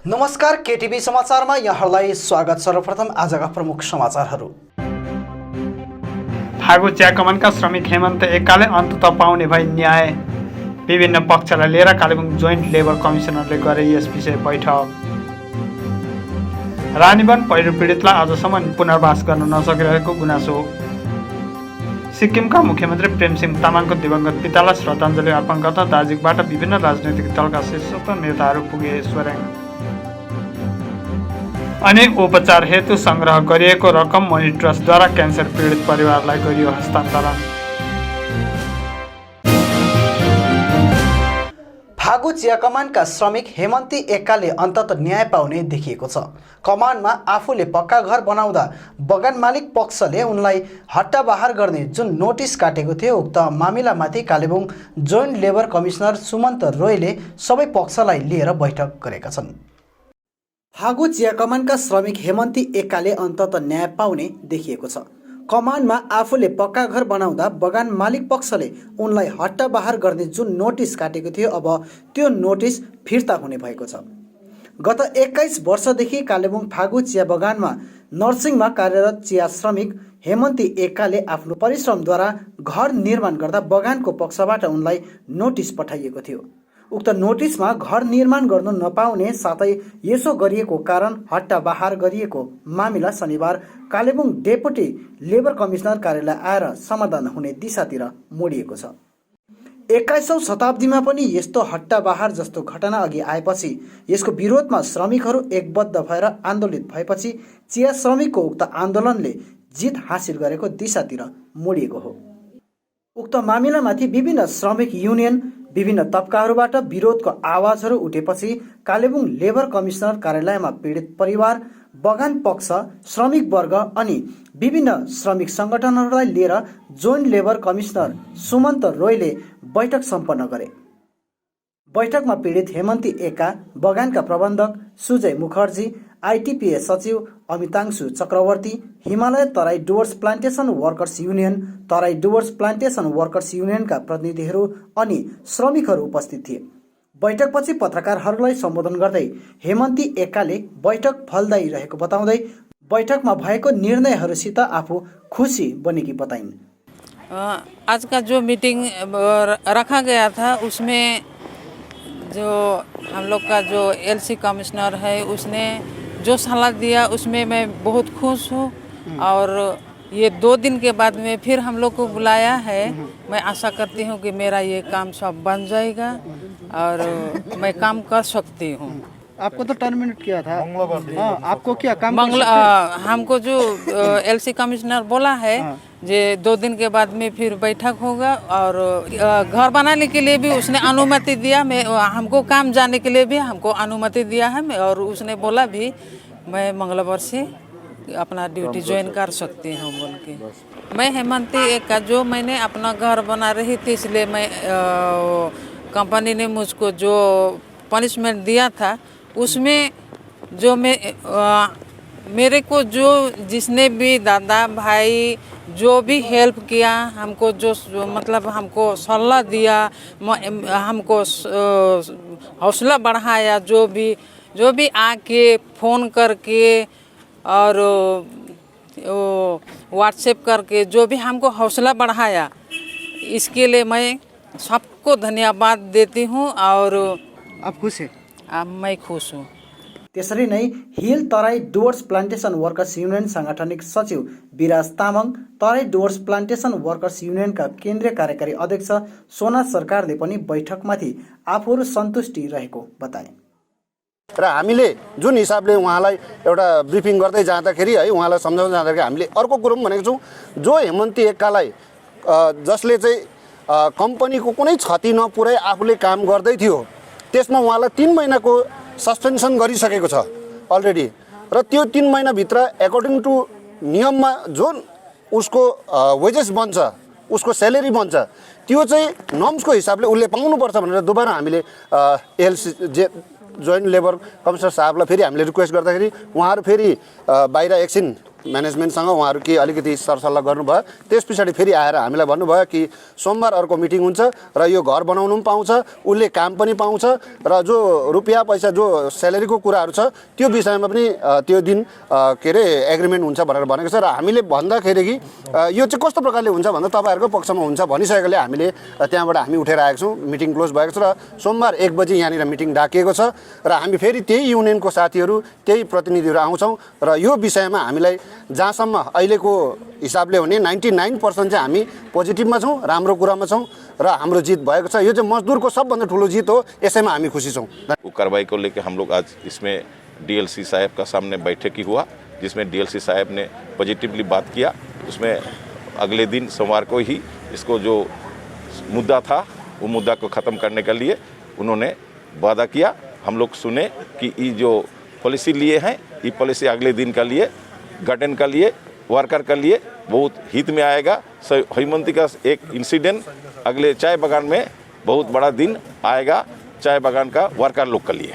नमस्कार, केटीभी समाचारमा यहाँहरूलाई स्वागत। सर्वप्रथम आजका प्रमुख समाचारहरू। फागु चिया कमानका श्रमिक हेमन्त एकाले अन्तत पाउने भई न्याय। विभिन्न पक्षलाई लिएर कालेबुङ जोइन्ट लेबर कमिसनरले गरे यस विषय बैठक। रानीवन पहिरो पीडितलाई आजसम्म पुनर्वास गर्न नसकिरहेको गुनासो। सिक्किमका मुख्यमन्त्री प्रेमसिंह तामाङको दिवंगत पितालाई श्रद्धाञ्जली अर्पण गर्न दार्जिलिङबाट विभिन्न राजनैतिक दलका शीर्ष नेताहरू पुगे स्वरङ। अनि उपचार हेतु संग्रह गरिएको रकम मनी ट्रस्टद्वारा क्यान्सर पीडित परिवारलाई गरियो हस्तान्तरण। फागु चिया कमानका श्रमिक हेमन्ती एक्काले अन्तत न्याय पाउने देखिएको छ। कमानमा आफूले पक्का घर बनाउँदा बगान मालिक पक्षले उनलाई हट्टाबाहर गर्ने जुन नोटिस काटेको थियो, उक्त मामिलामाथि Kalimpong joint labour commissioner Sumanta रोयले सबै पक्षलाई लिएर बैठक गरेका छन्। फागु चिया कमानका श्रमिक हेमन्ती एक्काले अन्तत न्याय पाउने देखिएको छ। कमानमा आफूले पक्का घर बनाउँदा बगान मालिक पक्षले उनलाई हट्टाबाहर गर्ने जुन नोटिस काटेको थियो, अब त्यो नोटिस फिर्ता हुने भएको छ। गत 21 वर्षदेखि कालेबुङ फागु चिया बगानमा नर्सिङमा कार्यरत चिया श्रमिक हेमन्ती एक्काले आफ्नो परिश्रमद्वारा घर निर्माण गर्दा बगानको पक्षबाट उनलाई नोटिस पठाइएको थियो। उक्त नोटिसमा घर निर्माण गर्न नपाउने साथै यसो गरिएको कारण हट्टाबाहर गरिएको मामिला शनिबार कालेबुङ डेपुटी लेबर कमिसनर कार्यालय आएर समाधान हुने दिशातिर मोडिएको छ। 21औं शताब्दीमा पनि यस्तो हट्टाबाहर जस्तो घटना अघि आएपछि यसको विरोधमा श्रमिकहरू एकबद्ध भएर आन्दोलित भएपछि चिया श्रमिकको उक्त आन्दोलनले जित हासिल गरेको दिशातिर मोडिएको हो। उक्त मामिलामाथि विभिन्न श्रमिक युनियन, विभिन्न तबकाहरूबाट विरोधको आवाजहरू उठेपछि कालेबुङ लेबर कमिसनर कार्यालयमा पीडित परिवार, बगान पक्ष, श्रमिक वर्ग अनि विभिन्न श्रमिक सङ्गठनहरूलाई लिएर जोइन्ट लेबर कमिसनर सुमन्त रोयले बैठक सम्पन्न गरे। बैठकमा पीडित हेमन्ती एक्का, बगानका प्रबन्धक सुजय मुखर्जी, आइटिपिए सचिव Amitanshu Chakraborty, Himalaya Terai Dooars plantation workers union, Terai Dooars plantation workers युनियनका प्रतिनिधिहरू अनि श्रमिकहरू उपस्थित थिए। बैठकपछि पत्रकारहरूलाई सम्बोधन गर्दै हेमन्ती एक्काले बैठक फलदायी रहेको बताउँदै बैठकमा भएको निर्णयहरूसित आफू खुसी बनेकी बताइन्। आज का जो मीटिंग रखा गया था उसमें जो हम लोग का जो एलसी कमिश्नर है उसने जो सलाह दिया उसमें मैं बहुत खुश हूँ। और ये 2 दिन के बाद में फिर हम लोग को बुलाया है। मैं आशा करती हूँ कि मेरा ये काम सब बन जाएगा और मैं काम कर सकती हूँ। आपको तो टर्मिनेट किया था। हाँ, आपको क्या काम हमको जो एलसी कमिश्नर बोला है जे 2 दिन के बाद में फिर बैठक होगा और घर बनाने के लिए भी उसने अनुमति दिया। मैं हमको काम जाने के लिए भी हमको अनुमति दिया है और उसने बोला भी मैं मंगलवार से अपना ड्यूटी ज्वाइन कर सकती हूँ बोल के। मैं हेमन्ती एक्का जो मैंने अपना घर बना रही थी, इसलिए मैं कंपनी ने मुझको जो पनिशमेंट दिया था उसमें जो मेरे को जो जिसने भी दादा भाई जो भी हेल्प किया, हमको जो मतलब हमको सलाह दिया, हमको हौसला बढ़ाया, जो भी आके फ़ोन करके और व्हाट्सएप करके जो भी हमको हौसला बढ़ाया, इसके लिए मैं सबको धन्यवाद देती हूँ। और आप खुश हैं? मैं खुश हूँ। त्यसरी नै hill Terai Dooars plantation workers union सांगठनिक सचिव विराज तामाङ, तराई डुवर्स प्लान्टेसन वर्कर्स युनियनका केन्द्रीय कार्यकारी अध्यक्ष सोना सरकारले पनि बैठकमाथि आफूहरू सन्तुष्टि रहेको बताए। र हामीले जुन हिसाबले उहाँलाई एउटा ब्रिफिङ गर्दै जाँदाखेरि है, उहाँलाई सम्झाउँदै जाँदाखेरि हामीले अर्को कुरो पनि भनेको छौँ, जो हेमन्ती एक्कालाई जसले चाहिँ कम्पनीको कुनै क्षति नपुर्याई आफूले काम गर्दै थियो, त्यसमा उहाँलाई 3 महिनाको सस्पेन्सन गरिसकेको छ अलरेडी। र त्यो 3 महिनाभित्र एकर्डिङ टु नियममा जुन उसको वेजेस बन्छ, उसको स्यालेरी बन्छ, त्यो चाहिँ नर्म्सको हिसाबले उसले पाउनुपर्छ भनेर दोबारा हामीले एलसी जोइन्ट लेबर कमिसनर साहबलाई फेरि हामीले रिक्वेस्ट गर्दाखेरि उहाँहरू फेरि बाहिर एकछिन म्यानेजमेन्टसँग उहाँहरू के अलिकति सरसल्लाह गर्नुभयो। त्यस पछाडि फेरि आएर हामीलाई भन्नुभयो कि सोमबार अर्को मिटिङ हुन्छ र यो घर बनाउनु पनि पाउँछ, उसले काम पनि पाउँछ र जो रुपियाँ पैसा जो स्यालेरीको कुराहरू छ त्यो विषयमा पनि त्यो दिन के अरे एग्रिमेन्ट हुन्छ भनेर भनेको छ। र हामीले भन्दाखेरि कि यो चाहिँ कस्तो प्रकारले हुन्छ भन्दा तपाईँहरूको पक्षमा हुन्छ भनिसकेकोले हामीले त्यहाँबाट हामी उठेर आएको छौँ। मिटिङ क्लोज भएको छ र सोमबार 1 बजी यहाँनिर मिटिङ डाकिएको छ र हामी फेरि त्यही युनियनको साथीहरू त्यही प्रतिनिधिहरू आउँछौँ र यो विषयमा हामीलाई जहाँसम्म अहिलेको हिसाबले हो भने 99% चाहिँ हामी पोजिटिभमा छौँ, राम्रो कुरामा छौँ र हाम्रो जित भएको छ। यो चाहिँ मजदुरको सबभन्दा ठुलो जित हो, यसैमा हामी खुसी छौँ। कार्रवाई को लेकर हम लोग आज इसमें डीएलसी साहब का सामने बैठक ही हुआ, जिसमें डीएलसी साहब ने पॉजिटिवली बात किया। उसमें अगले दिन सोमवार को ही इसको जो मुद्दा था वो मुद्दा को ख़त्म करने के लिए उन्होंने वादा किया। हम लोग सुने कि ये जो पॉलिसी लिए हैं ये पॉलिसी अगले दिन का लिए गार्डन का लिए वर्कर का लिए बहुत हित में आएगा। हेमंती का एक इंसिडेंट अगले चाय बागान में बहुत बड़ा दिन आएगा चाय बागान का वर्कर लोग के लिए।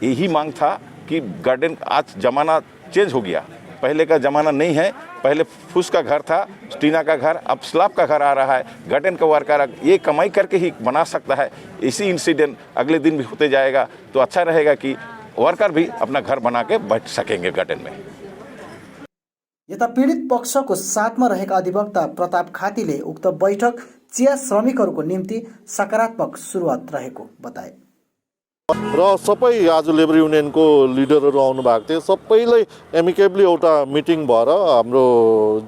यही मांग था कि गार्डन आज ज़माना चेंज हो गया, पहले का ज़माना नहीं है। पहले फूस का घर था, टीना का घर, अब स्लैब का घर आ रहा है। गार्डन का वर्कर ये कमाई करके ही बना सकता है। इसी इंसिडेंट अगले दिन भी होते जाएगा तो अच्छा रहेगा कि वर्कर भी अपना घर बना के बैठ सकेंगे गार्डन में। यता पीडित पक्षको साथमा रहेका अधिवक्ता प्रताप खातीले उक्त बैठक चिया श्रमिकहरूको निम्ति सकारात्मक सुरुवात रहेको बताए। र सबै आज लेबर युनियनको लिडरहरू आउनु भएको थियो। सबैलाई एमिकेबली एउटा मिटिङ भएर हाम्रो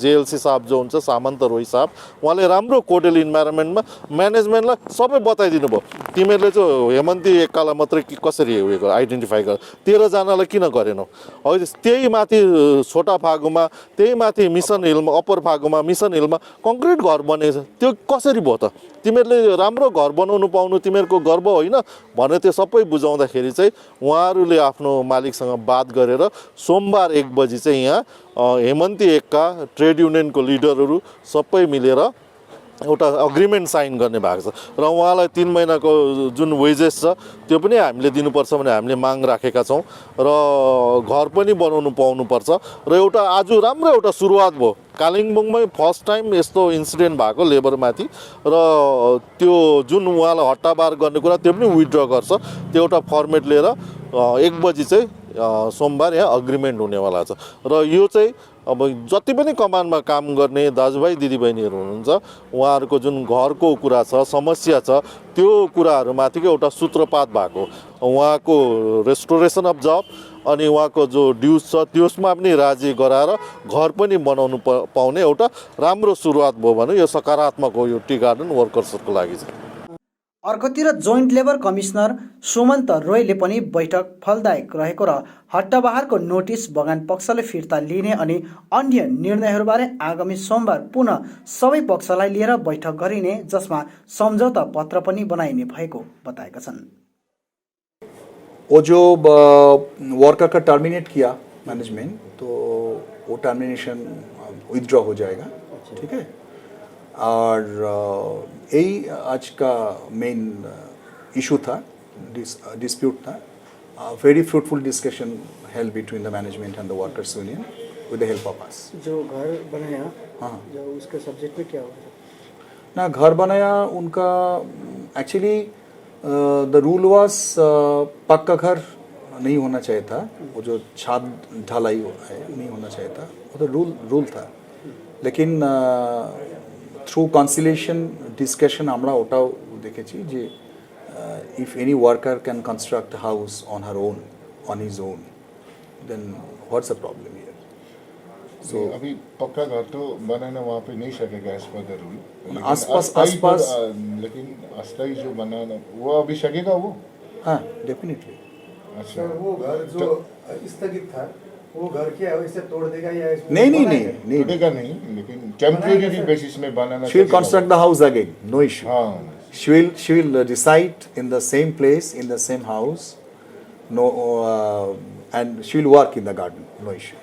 जेएलसी साहब जो हुन्छ सामन्त रोही साहब उहाँले राम्रो कोडेल इन्भाइरोमेन्टमा म्यानेजमेन्टलाई सबै बताइदिनु भयो। तिमीहरूले चाहिँ हेमन्ती एक्कालाई मात्रै कसरी उयो आइडेन्टिफाई गर, 13 जनालाई किन गरेनौ? है त्यही माथि छोटा फागुमा, त्यही माथि मिसन हिलमा, अप्पर फागुमा मिसन हिलमा कङ्क्रिट घर बनेको छ, त्यो कसरी भयो त? तिमीहरूले राम्रो घर बनाउनु पाउनु तिमीहरूको गर्व होइन भने त्यो सबै बुझाउँदाखेरि चाहिँ उहाँहरूले आफ्नो मालिकसँग बात गरेर सोमबार 1 बजी चाहिँ यहाँ हेमन्ती एक्का ट्रेड युनियनको लिडरहरू सबै मिलेर एउटा अग्रिमेन्ट साइन गर्ने भएको छ र उहाँलाई 3 महिनाको जुन वेजेस छ त्यो पनि हामीले दिनुपर्छ भने हामीले माग राखेका छौँ र घर पनि बनाउनु पाउनुपर्छ र एउटा आज राम्रो एउटा सुरुवात भयो। कालिम्पोङमै फर्स्ट टाइम यस्तो इन्सिडेन्ट भएको लेबरमाथि र त्यो जुन उहाँलाई हट्टाबार गर्ने कुरा त्यो पनि विथड्र गर्छ। त्यो एउटा फर्मेट लिएर 1 बजी चाहिँ सोमबार यहाँ अग्रिमेन्ट हुनेवाला छ र यो चाहिँ अब जति पनि कमानमा काम गर्ने दाजुभाइ दिदीबहिनीहरू हुनुहुन्छ उहाँहरूको जुन घरको कुरा छ, समस्या छ, त्यो कुराहरूमाथिको एउटा सूत्रपात भएको। उहाँको रेस्टोरेसन अफ जब अनि उहाँको जो ड्युज छ त्यसमा पनि राजी गराएर घर पनि बनाउनु पाउने एउटा राम्रो सुरुवात भयो भने यो सकारात्मक हो यो टी गार्डन वर्कर्सहरूको लागि चाहिँ। अर्कोतिर जोइन्ट लेबर कमिश्नर सुमन्त रोयले पनि बैठक फलदायक रहेको र हट्टाबाहरको नोटिस बगान पक्षले फिर्ता लिने अनि अन्य निर्णयहरूबारे आगामी सोमबार पुनः सबै पक्षलाई लिएर बैठक गरिने जसमा सम्झौता पत्र पनि बनाइने भएको बताएका छन्। वो जो वर्कर का टर्मिनेट किया मैनेजमेंट तो वो टर्मिनेशन विथड्रॉ हो जाएगा, ठीक है। और यही आज का मेन इशू था, डिस्प्यूट था। Very fruitful discussion held between the management and the workers union with the help of us. जो घर बनाया, हाँ, जो उसके सब्जेक्ट में क्या हुआ ना, घर बनाया उनका एक्चुअली द रूल वाज पक्का घर नहीं होना चाहिए था, वो जो छाद ढलाई है नहीं होना चाहिए था, वो तो रूल था। लेकिन थ्रू कन्सिलेशन डिस्कशन আমরা ওটাও দেখেছি যে if any worker can construct a house on her own, on his own, then what's the problem here? So अभी पक्का घर तो बनाना वहाँ पे नहीं सकेगा एज पर द रूल। आसपास लेकिन अस्थायी जो बनाना वो अभी सकेगा वो? हाँ, डेफिनेटली। अच्छा, वो घर जो स्थगित था वो घर क्या है, इसे तोड़ देगा या नहीं तोड़ेगा नहीं, लेकिन टेम्परेरी बेसिस में banana. She will construct the house again, no issue. हाँ, she will reside in the same place, in the same house, no, and she will work in the garden, no issue.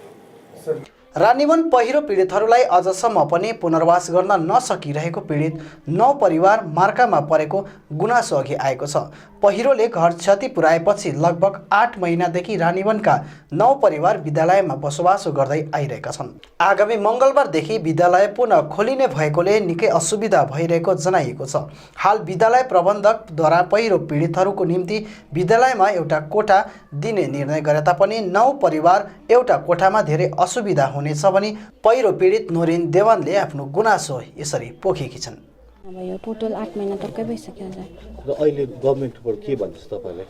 Ranivan पहिरो पीडितहरूलाई अझसम्म पनि पुनर्वास गर्न नसकिरहेको पीडित 9 परिवार मार्कामा परेको गुनासो अघि आएको छ। पहिरोले घर क्षति पुर्याएपछि लगभग 8 महिनादेखि रानीवनका 9 परिवार विद्यालयमा बसोबासो गर्दै आइरहेका छन्। आगामी मङ्गलबारदेखि विद्यालय पुनः खोलिने भएकोले निकै असुविधा भइरहेको जनाइएको छ। हाल विद्यालय प्रबन्धकद्वारा पहिरो पीडितहरूको निम्ति विद्यालयमा एउटा कोठा दिने निर्णय गरे तापनि 9 परिवार एउटा कोठामा धेरै असुविधा हुनेछ भनी पहिरो पीडित नोरिन देवानले आफ्नो गुनासो यसरी पोखेकी छन्। अब यो टोटल 8 महिना टक्कै भइसक्यो हजुर। र अहिले गभर्नमेन्टबाट के भन्छ तपाईलाई?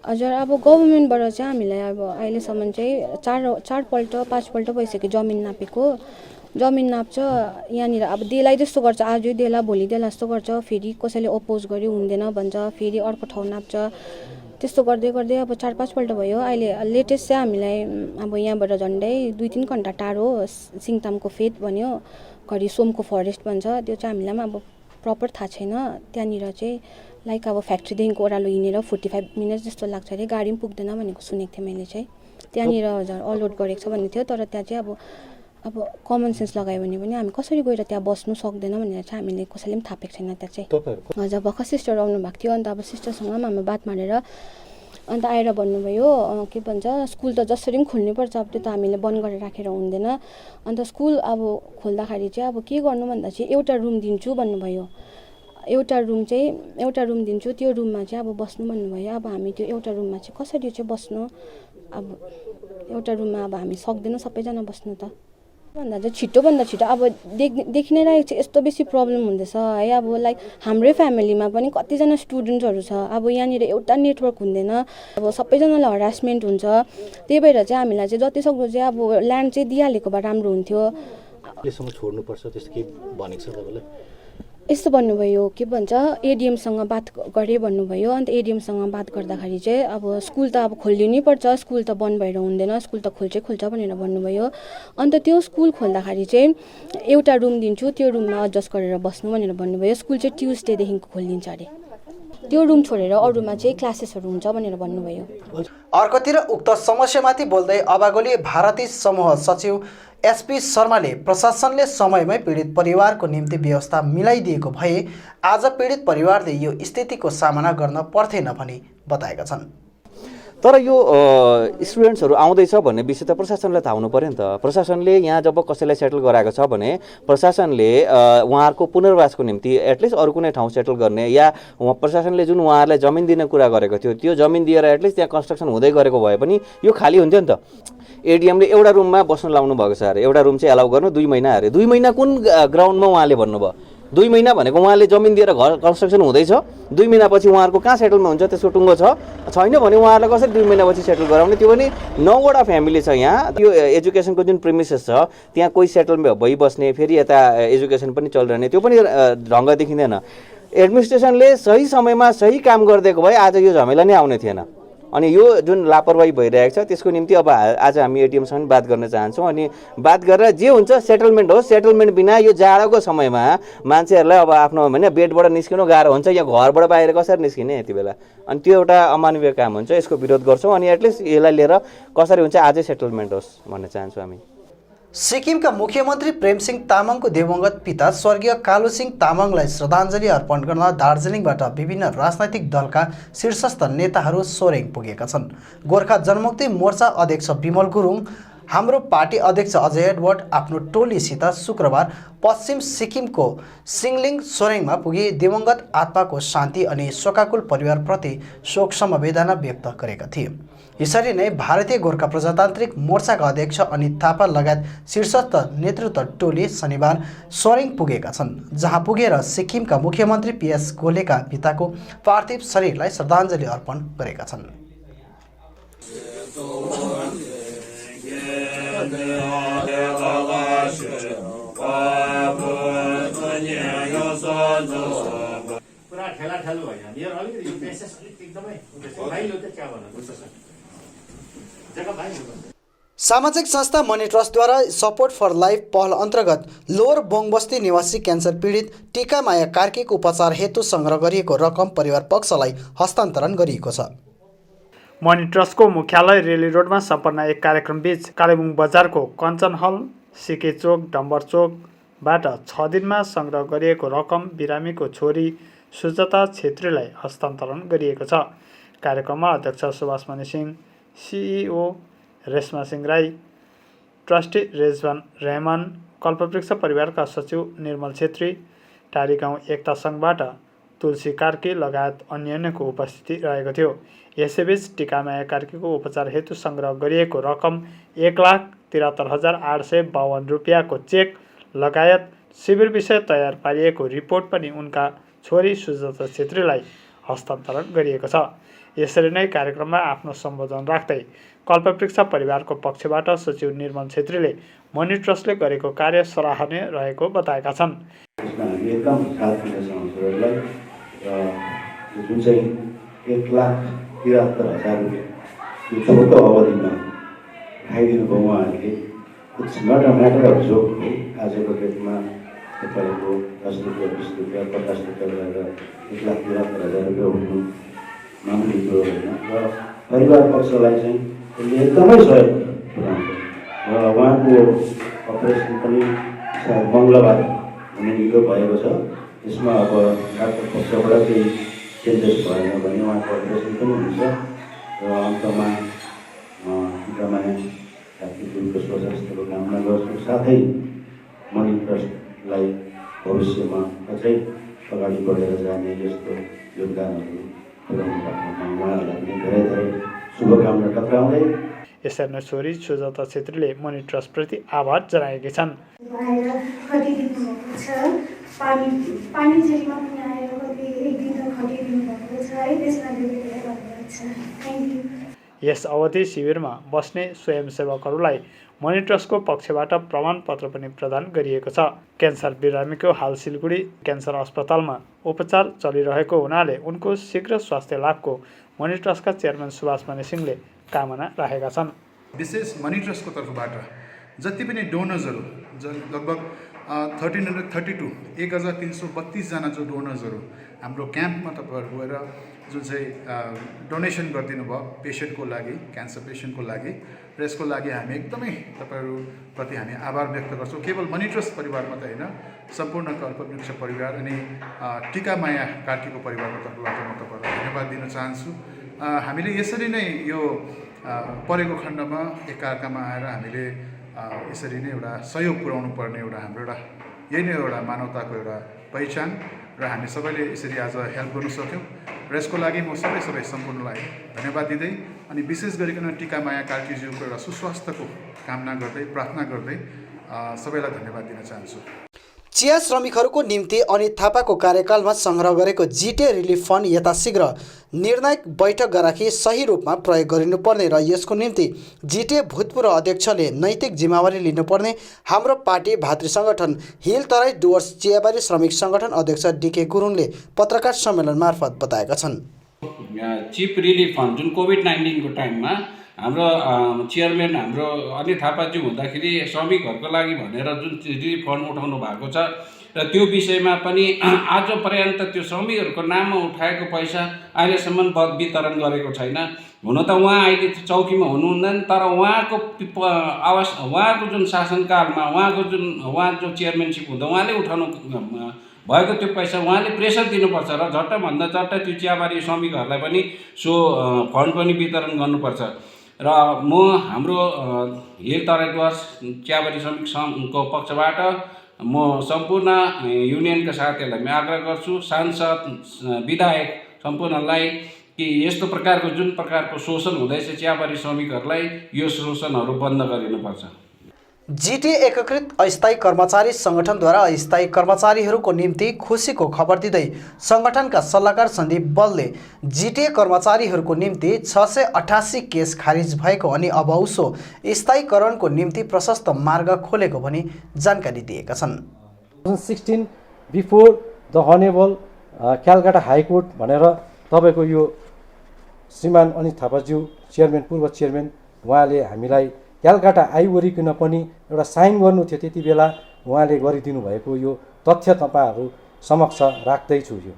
हजुर अब गभर्नमेन्टबाट चाहिँ हामीलाई अब अहिलेसम्म चाहिँ 4 पल्ट भइसक्यो जमिन नापेको। जमिन नाप्छ यहाँनिर अब देला जस्तो गर्छ, आज देला भोलि देला जस्तो गर्छ, फेरि कसैले अपोज गर्यो हुँदैन भन्छ, फेरि अर्को ठाउँ नाप्छ। त्यस्तो गर्दै गर्दै अब 4-5 पल्ट भयो। अहिले लेटेस्ट चाहिँ हामीलाई अब यहाँबाट झन्डै 2-3 घन्टा टाढो सिङतामको फेद भन्यो, घरि सोमको फरेस्ट भन्छ, त्यो चाहिँ हामीलाई पनि अब प्रपर थाहा छैन। त्यहाँनिर चाहिँ लाइक अब फ्याक्ट्रीदेखिको ओह्रालो हिँडेर 45 मिनट जस्तो लाग्छ अरे, गाडी पनि पुग्दैन भनेको सुनेको थिएँ मैले चाहिँ। त्यहाँनिर हजुर अलोड गरेको छ भन्ने थियो, तर त्यहाँ चाहिँ अब कमन सेन्स लगायो भने पनि हामी कसरी गएर त्यहाँ बस्नु सक्दैन भनेर चाहिँ हामीले कसैले पनि थापेको छैन त्यहाँ चाहिँ। हजुर भर्खर सिस्टर आउनु भएको थियो, अन्त अब सिस्टरसँग पनि हामी बात मारेर अन्त आएर भन्नुभयो के भन्छ स्कुल त जसरी पनि खोल्नुपर्छ, अब त्यो त हामीले बन्द गरेर राखेर हुँदैन। अन्त स्कुल अब खोल्दाखेरि चाहिँ अब के गर्नु भन्दा चाहिँ एउटा रुम दिन्छु भन्नुभयो। एउटा रुम दिन्छु, त्यो रुममा चाहिँ अब बस्नु भन्नुभयो। अब हामी त्यो एउटा रुममा चाहिँ कसरी चाहिँ बस्नु, अब एउटा रुममा अब हामी सक्दैनौँ सबैजना बस्नु त। भन्दा चाहिँ छिटोभन्दा छिटो अब देखि नै रहेको छ यस्तो बेसी प्रब्लम हुँदैछ है। अब लाइक हाम्रै फ्यामिलीमा पनि कतिजना स्टुडेन्ट्सहरू छ, अब यहाँनिर एउटा नेटवर्क हुँदैन, अब सबैजनालाई हरासमेन्ट हुन्छ। त्यही भएर चाहिँ हामीलाई चाहिँ जतिसक्दो चाहिँ अब ल्यान्ड चाहिँ दिइहालेको भए राम्रो हुन्थ्यो। यसमा छोड्नुपर्छ त्यस्तो के भनेको छ तपाईँलाई? यस्तो भन्नुभयो के भन्छ एडिएमसँग बात गरे भन्नुभयो। अन्त एडिएमसँग बात गर्दाखेरि चाहिँ अब स्कुल त अब खोलिनै पर्छ, स्कुल त बन्द भएर हुँदैन, स्कुल त खोल्छ भनेर भन्नुभयो। अन्त त्यो स्कुल खोल्दाखेरि चाहिँ एउटा रुम दिन्छु, त्यो रुममा एडजस्ट गरेर बस्नु भनेर भन्नुभयो। स्कुल चाहिँ ट्युसडेदेखिको खोलिन्छ अरे, त्यो रुम छोडेर अरूमा चाहिँ क्लासेसहरू हुन्छ भनेर भन्नुभयो। अर्कोतिर उक्त समस्यामाथि बोल्दै अबागोली भारती समूह सचिव एसपी शर्माले प्रशासनले समयमै पीडित परिवारको निम्ति व्यवस्था मिलाइदिएको भए आज पीडित परिवारले यो स्थितिको सामना गर्न पर्थेन भनी बताएका छन्। तर यो स्टुडेन्ट्सहरू आउँदैछ भन्ने विषय त प्रशासनलाई थाहा हुनु पर्यो नि त। प्रशासनले यहाँ जब कसैलाई सेटल गराएको छ भने प्रशासनले उहाँहरूको पुनर्वासको निम्ति एटलिस्ट अरू कुनै ठाउँ सेटल गर्ने या प्रशासनले जुन उहाँहरूलाई जमिन दिने कुरा गरेको थियो त्यो जमिन दिएर एटलिस्ट त्यहाँ कन्स्ट्रक्सन हुँदै गरेको भए पनि यो खाली हुन्थ्यो नि त। एडिएमले एउटा रुममा बस्न लाउनु भएको छ अरे, एउटा रुम चाहिँ एलाउ गर्नु 2 महिना अरे। 2 महिना कुन ग्राउन्डमा उहाँले भन्नुभयो? 2 महिना भनेको उहाँले जमिन दिएर घर कन्स्ट्रक्सन हुँदैछ, 2 महिनापछि उहाँहरूको कहाँ सेटलमेन्ट हुन्छ त्यसको टुङ्गो छैन भने उहाँहरूलाई कसरी 2 महिनापछि सेटल गराउने? त्यो पनि 9वटा फ्यामिली छ यहाँ। त्यो एजुकेसनको जुन प्रिमिसेस छ त्यहाँ कोही सेटलमेन्ट भइबस्ने, फेरि यता एजुकेसन पनि चलिरहने, त्यो पनि ढङ्ग देखिँदैन। एडमिनिस्ट्रेसनले सही समयमा सही काम गरिदिएको भए आज यो झमेला नै आउने थिएन। अनि यो जुन लापरवाही भइरहेको छ त्यसको निम्ति अब आज हामी एडिएमसँग बात गर्न चाहन्छौँ। अनि बात गरेर जे हुन्छ सेटलमेन्ट होस्। सेटलमेन्ट बिना यो जाडोको समयमा मान्छेहरूलाई अब आफ्नो होइन बेडबाट निस्किनु गाह्रो हुन्छ, या घरबाट बाहिर कसरी निस्किने यति बेला? अनि त्यो एउटा अमानवीय काम हुन्छ, यसको विरोध गर्छौँ। अनि एटलिस्ट यसलाई लिएर कसरी हुन्छ आजै सेटलमेन्ट होस् भन्न चाहन्छौँ हामी। सिक्किमका मुख्यमन्त्री प्रेमसिंह तामाङको दिवंगत पिता स्वर्गीय कालुसिंह तामाङलाई श्रद्धाञ्जली अर्पण गर्न दार्जिलिङबाट विभिन्न राजनैतिक दलका शीर्षस्थ नेताहरू सोरेङ पुगेका छन्। गोर्खा जनमुक्ति मोर्चा अध्यक्ष विमल गुरुङ, हाम्रो पार्टी अध्यक्ष अजय एडवर्ड आफ्नो टोलीसित शुक्रबार पश्चिम सिक्किमको सिङलिङ सोरेङमा पुगी दिवंगत आत्माको शान्ति अनि शोकाकुल परिवारप्रति शोक समवेदना व्यक्त गरेका थिए। यसरी नै भारतीय गोर्खा प्रजातान्त्रिक मोर्चाका अध्यक्ष अनित थापा लगायत शीर्षस्थ नेतृत्व टोली शनिबार सोरेङ पुगेका छन्, जहाँ पुगेर सिक्किमका मुख्यमन्त्री पीएस गोलेका पिताको पार्थिव शरीरलाई श्रद्धाञ्जली अर्पण गरेका छन्। सामाजिक संस्था मनी ट्रस्टद्वारा सपोर्ट फर लाइफ पहल अन्तर्गत लोवर बोङबस्ती निवासी क्यान्सर पीडित टिकामाया कार्कीको उपचार हेतु संग्रह गरिएको रकम परिवार पक्षलाई हस्तान्तरण गरिएको छ। मनी ट्रस्टको मुख्यालय रेली रोडमा सम्पन्न एक कार्यक्रमबीच कालेबुङ बजारको कञ्चन हल सिके चोक डम्बर चोकबाट 6 दिनमा सङ्ग्रह गरिएको रकम बिरामीको छोरी सुजाता छेत्रीलाई हस्तान्तरण गरिएको छ। कार्यक्रममा अध्यक्ष सुभाष मणि सिंह, सिइओ रेशमा सिंह राई, ट्रस्टी रेजवान रहमान, कल्पवृक्ष परिवारका सचिव निर्मल छेत्री, टारी गाउँ एकता सङ्घबाट तुलसी कार्की लगायत अन्यको उपस्थिति रहेको थियो। यसैबीच टिकामाया कार्कीको उपचार हेतु सङ्ग्रह गरिएको रकम 1,73,852 रुपियाँको चेक लगायत शिविर विषय तयार पारिएको रिपोर्ट पनि उनका छोरी सुजाता छेत्रीलाई हस्तान्तरण गरिएको छ। यसरी नै कार्यक्रममा आफ्नो सम्बोधन राख्दै कल्पवृक्ष परिवारको पक्षबाट सचिव निर्मल छेत्रीले मनी ट्रस्टले गरेको कार्य सराहनीय रहेको बताएका छन्। जुन चाहिँ 1,73,000 रुपियाँ यो छोटो अवधिमा खाइदिनु भयो उहाँहरूले। It's not a matter of joke है। आजको डेटमा तपाईँको 10 रुपियाँ 20 रुपियाँ 50 रुपियाँ गरेर 1,73,000 रुपियाँ उठ्नु मामुली कुरो होइन र परिवार पक्षलाई चाहिँ यसले एकदमै सहयोग पुऱ्याउँछ र उहाँको अपरेसन पनि मङ्गलबार हुने निको भएको छ। यसमा अब डाक्टर पक्षबाट केही चेन्जेस भएन भने उहाँको अपरेसन पनि हुन्छ र अन्तमा टिकामाया कार्कीको स्वास्थ्यको कामना गर्छु। साथै मनी ट्रस्टलाई भविष्यमा अझै अगाडि बढेर जाने यस्तो योगदानहरू पुर्याउनु सक्नुमा उहाँहरूलाई पनि धेरै धेरै शुभकामना टक्राउँदै यसरी नै छोरी सुजाता छेत्रीले मनी ट्रस्टप्रति आभार जनाएकी छन्। यस अवधि शिविरमा बस्ने स्वयंसेवकहरूलाई मनी ट्रस्टको पक्षबाट प्रमाणपत्र पनि प्रदान गरिएको छ। क्यान्सर बिरामीको हाल सिलगढी क्यान्सर अस्पतालमा उपचार चलिरहेको हुनाले उनको शीघ्र स्वास्थ्य लाभको मनी ट्रस्टका चेयरम्यान सुभाष मणि सिंहले कामना राखेका छन्। विशेष मनी ट्रस्टको तर्फबाट जति पनि डोनर्सहरू लगभग 1332 1332 जना जो डोनर्सहरू हाम्रो क्याम्पमा तपाईँहरू गएर जुन चाहिँ डोनेसन गरिदिनु भयो पेसेन्टको लागि, क्यान्सर पेसेन्टको लागि र यसको लागि हामी एकदमै तपाईँहरूप्रति हामी आभार व्यक्त गर्छौँ। केवल मनी ट्रस्ट परिवार मात्रै होइन, सम्पूर्ण कल्पवृक्ष परिवार अनि टिकामाया कार्कीको परिवारको तर्फबाट म तपाईँहरूलाई धन्यवाद दिन चाहन्छु। हामीले यसरी नै यो परेको खण्डमा एकअर्कामा आएर हामीले यसरी नै एउटा सहयोग पुर्याउनु पर्ने एउटा हाम्रो एउटा यही नै एउटा मानवताको एउटा पहिचान र हामी सबैले यसरी आज हेल्प गर्न सक्यौँ र यसको लागि म सबै सम्पूर्णलाई धन्यवाद दिँदै अनि विशेष गरिकन टिकामाया कार्कीज्यूको एउटा सुस्वास्थ्यको कामना गर्दै प्रार्थना गर्दै सबैलाई धन्यवाद दिन चाहन्छु। चिया श्रमिकहरूको निम्ति अनित थापाको कार्यकालमा सङ्ग्रह गरेको जिटिए रिलिफ फन्ड यथाशीघ्र निर्णायक बैठक गराखी सही रूपमा प्रयोग गरिनुपर्ने र यसको निम्ति जिटिए भूतपूर्व अध्यक्षले नैतिक जिम्मेवारी लिनुपर्ने हाम्रो पार्टी भातृ सङ्गठन हिल तराई डुवर्स चियाबारी श्रमिक सङ्गठन अध्यक्ष डिके गुरुङले पत्रकार सम्मेलन मार्फत बताएका छन्। चिप रिलिफ फन्ड जुन कोभिड-19 को टाइममा हाम्रो चेयरम्यान हाम्रो अनित थापाज्यू हुँदाखेरि श्रमिकहरूको लागि भनेर जुन रिलिफ फन्ड उठाउनु भएको छ र त्यो विषयमा पनि आज पर्यन्त त्यो श्रमिकहरूको नाममा उठाएको पैसा अहिलेसम्म वितरण गरेको छैन। हुन त उहाँ अहिले चौकीमा हुनुहुन्न, तर उहाँको जुन शासनकालमा उहाँ जो चेयरम्यानसिप हुँदा उहाँले उठाउनु भएको त्यो पैसा उहाँले प्रेसर दिनुपर्छ र झट्टभन्दा झट्ट त्यो चियाबारी श्रमिकहरूलाई पनि सो फन्ड पनि वितरण गर्नुपर्छ र म हाम्रो हिल तराई डुवर्स चियाबारी श्रमिक सङ्घको पक्षबाट म सम्पूर्ण युनियनका साथीहरूलाई म आग्रह गर्छु, सांसद विधायक सम्पूर्णलाई कि यस्तो प्रकारको जुन प्रकारको शोषण हुँदैछ चियाबारी श्रमिकहरूलाई यो शोषणहरू बन्द गरिनुपर्छ। जिटिए एकीकृत अस्थायी कर्मचारी सङ्गठनद्वारा अस्थायी कर्मचारीहरूको निम्ति खुसीको खबर दिँदै सङ्गठनका सल्लाहकार सन्दीप बलले जिटिए कर्मचारीहरूको निम्ति 688 केस खारिज भएको अनि अब उसो स्थायीकरणको निम्ति प्रशस्त मार्ग खोलेको भनी जानकारी दिएका छन्। 2016 बिफोर द हनेबल क्यालकाटा हाइकोर्ट भनेर तपाईँको यो श्रीमान अनित थापाज्यू चेयरम्यान पूर्व चेयरम्यान उहाँले हामीलाई क्यालकाटा आइवरिकन पनि एउटा साइन गर्नु थियो, त्यति बेला उहाँले गरिदिनु भएको यो तथ्य तपाईँहरू समक्ष राख्दैछु। यो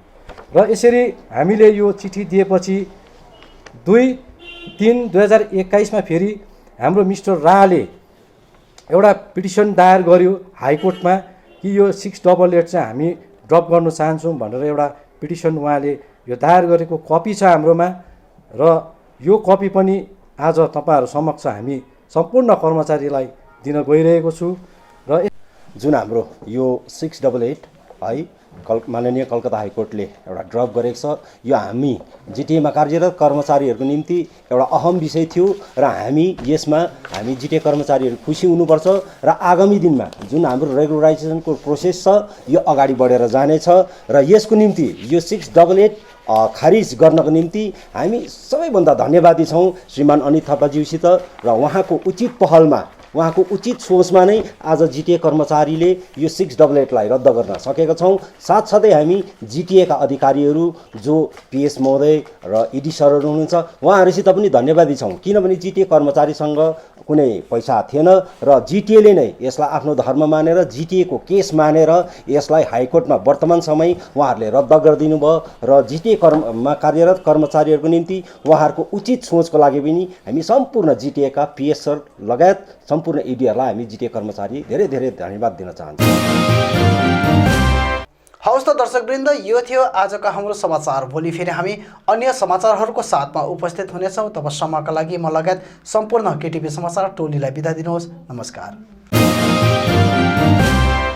र यसरी हामीले यो चिठी दिएपछि 2 3/2021 फेरि हाम्रो मिस्टर राले एउटा पिटिसन दायर गर्यो हाइकोर्टमा कि यो 688 चाहिँ हामी ड्रप गर्न चाहन्छौँ भनेर एउटा पिटिसन उहाँले यो दायर गरेको कपी छ हाम्रोमा र यो कपी पनि आज तपाईँहरू समक्ष हामी सम्पूर्ण कर्मचारीलाई दिन गइरहेको छु र जुन हाम्रो यो 688 है माननीय कलकत्ता हाइकोर्टले एउटा ड्रप गरेको छ यो हामी जिटिएमा कार्यरत कर्मचारीहरूको निम्ति एउटा अहम विषय थियो र यसमा हामी जिटिए कर्मचारीहरू खुसी हुनुपर्छ र आगामी दिनमा जुन हाम्रो रेगुलराइजेसनको प्रोसेस छ यो अगाडि बढेर जानेछ र यसको निम्ति यो 688 खारिज गर्नको निम्ति हामी सबैभन्दा धन्यवादी छौँ श्रीमान अनित थापाज्यूसित र उहाँको उचित पहलमा उहाँको उचित सोचमा नै आज जिटिए कर्मचारीले यो 688 लाई रद्द गर्न सकेका छौँ। साथसाथै हामी जिटिएका अधिकारीहरू जो पिएस महोदय र इडी सरहरू हुनुहुन्छ उहाँहरूसित पनि धन्यवादी छौँ किनभने जिटिए कर्मचारीसँग कुनै पैसा थिएन र जिटिएले नै यसलाई आफ्नो धर्म मानेर जिटिएको केस मानेर यसलाई हाइकोर्टमा वर्तमान समय उहाँहरूले रद्द गरिदिनु भयो र जिटिए मा कार्यरत कर्मचारीहरूको निम्ति उहाँहरूको उचित सोचको लागि पनि हामी सम्पूर्ण जिटिएका पिएसर लगायत सम्पूर्ण इडीहरूलाई हामी जिटिए कर्मचारी धेरै धेरै धन्यवाद दिन चाहन्छौँ। हवस् त दर्शकवृन्द, यो थियो आजका हाम्रो समाचार। भोलि फेरि हामी अन्य समाचारहरूको साथमा उपस्थित हुनेछौँ। तबसम्मका लागि म लगायत सम्पूर्ण केटिभी समाचार टोलीलाई बिदा दिनुहोस्। नमस्कार।